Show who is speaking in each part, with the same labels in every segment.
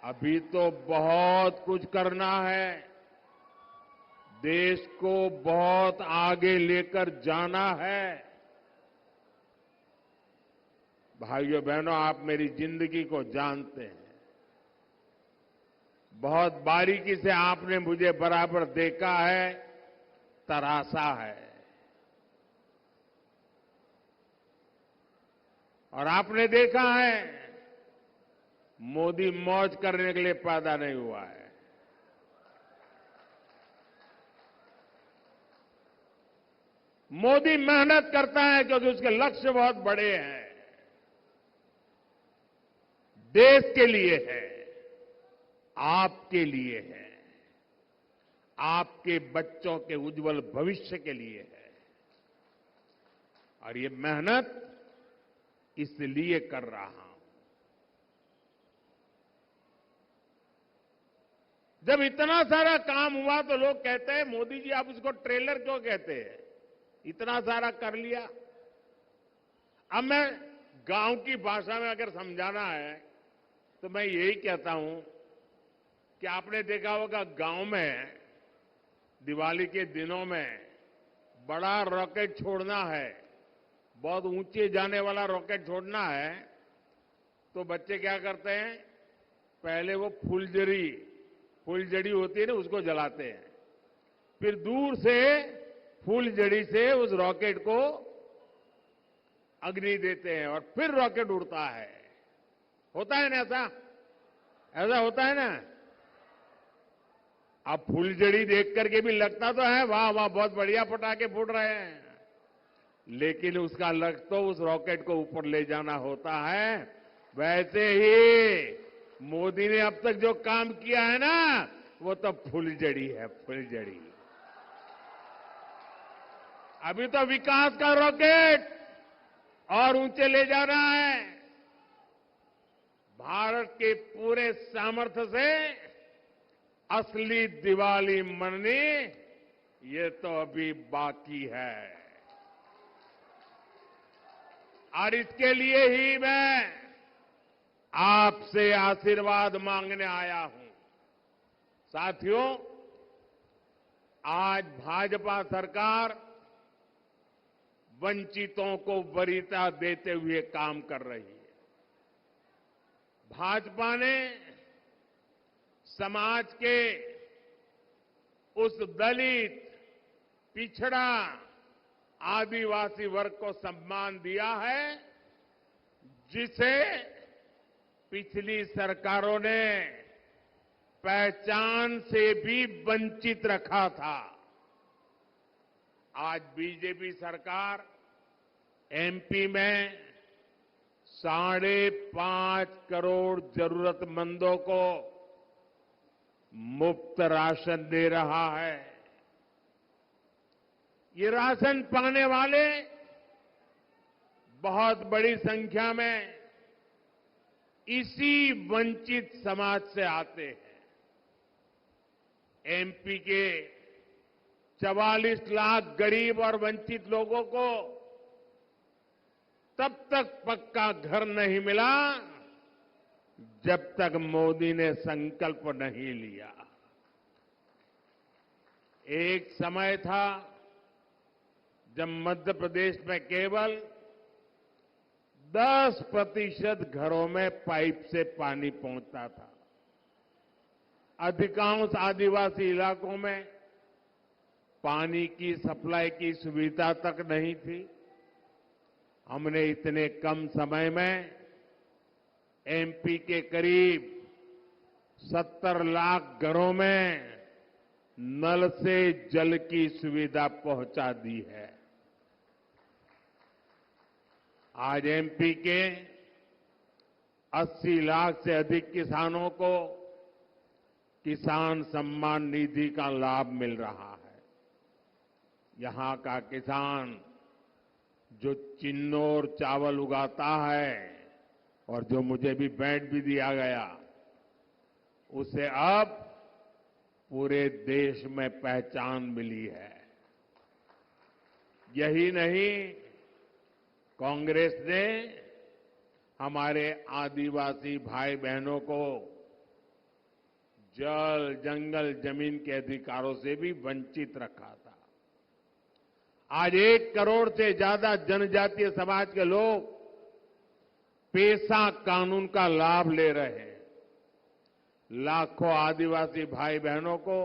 Speaker 1: अभी तो बहुत कुछ करना है। देश को बहुत आगे लेकर जाना है। भाइयों बहनों, आप मेरी जिंदगी को जानते हैं। बहुत बारीकी से आपने मुझे बराबर देखा है, तरासा है। और आपने देखा है, मोदी मौज करने के लिए पैदा नहीं हुआ है। मोदी मेहनत करता है क्योंकि उसके लक्ष्य बहुत बड़े हैं। देश के लिए है, आपके लिए है, आपके बच्चों के उज्जवल भविष्य के लिए है। और ये मेहनत इसलिए कर रहा हूं। जब इतना सारा काम हुआ तो लोग कहते हैं, मोदी जी आप इसको ट्रेलर क्यों कहते हैं? इतना सारा कर लिया। अब मैं गांव की भाषा में अगर समझाना है तो मैं यही कहता हूं कि आपने देखा होगा गांव में दिवाली के दिनों में बड़ा रॉकेट छोड़ना है, बहुत ऊंचे जाने वाला रॉकेट छोड़ना है, तो बच्चे क्या करते हैं? पहले वो फुलझड़ी होती है ना, उसको जलाते हैं। फिर दूर से फुलझड़ी से उस रॉकेट को अग्नि देते हैं और फिर रॉकेट उड़ता है। होता है ना ऐसा? ऐसा होता है ना? अब फुलझड़ी देख करके भी लगता तो है वाह वाह बहुत बढ़िया पटाखे फूट रहे हैं, लेकिन उसका लक्ष्य तो उस रॉकेट को ऊपर ले जाना होता है। वैसे ही मोदी ने अब तक जो काम किया है ना, वो तो फुलझड़ी है, फुलझड़ी। अभी तो विकास का रॉकेट और ऊंचे ले जाना है। भारत के पूरे सामर्थ्य से असली दिवाली मननी, ये तो अभी बाकी है। और इसके लिए ही मैं आपसे आशीर्वाद मांगने आया हूं। साथियों, आज भाजपा सरकार वंचितों को वरीयता देते हुए काम कर रही है। भाजपा ने समाज के उस दलित, पिछड़ा, आदिवासी वर्ग को सम्मान दिया है जिसे पिछली सरकारों ने पहचान से भी वंचित रखा था। आज बीजेपी सरकार एमपी में 5.5 करोड़ जरूरतमंदों को मुफ्त राशन दे रहा है। ये राशन पाने वाले बहुत बड़ी संख्या में इसी वंचित समाज से आते हैं। एमपी के 44 लाख गरीब और वंचित लोगों को तब तक पक्का घर नहीं मिला जब तक मोदी ने संकल्प नहीं लिया। एक समय था जब मध्य प्रदेश में केवल 10% घरों में पाइप से पानी पहुंचता था। अधिकांश आदिवासी इलाकों में पानी की सप्लाई की सुविधा तक नहीं थी। हमने इतने कम समय में एमपी के करीब 70 लाख घरों में नल से जल की सुविधा पहुंचा दी है। आज एमपी के 80 लाख से अधिक किसानों को किसान सम्मान निधि का लाभ मिल रहा है। यहां का किसान जो चिन्नौर चावल उगाता है और जो मुझे भी भेंट भी दिया गया, उसे अब पूरे देश में पहचान मिली है। यही नहीं, कांग्रेस ने हमारे आदिवासी भाई बहनों को जल, जंगल, जमीन के अधिकारों से भी वंचित रखा था। आज 1 करोड़ से ज्यादा जनजातीय समाज के लोग पेसा कानून का लाभ ले रहे हैं। लाखों आदिवासी भाई बहनों को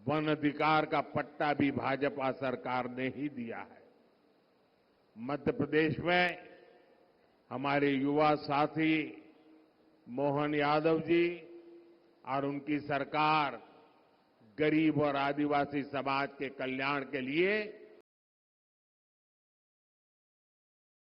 Speaker 1: वन अधिकार का पट्टा भी भाजपा सरकार ने ही दिया है। मध्य प्रदेश में हमारे युवा साथी मोहन यादव जी और उनकी सरकार गरीब और आदिवासी समाज के कल्याण के लिए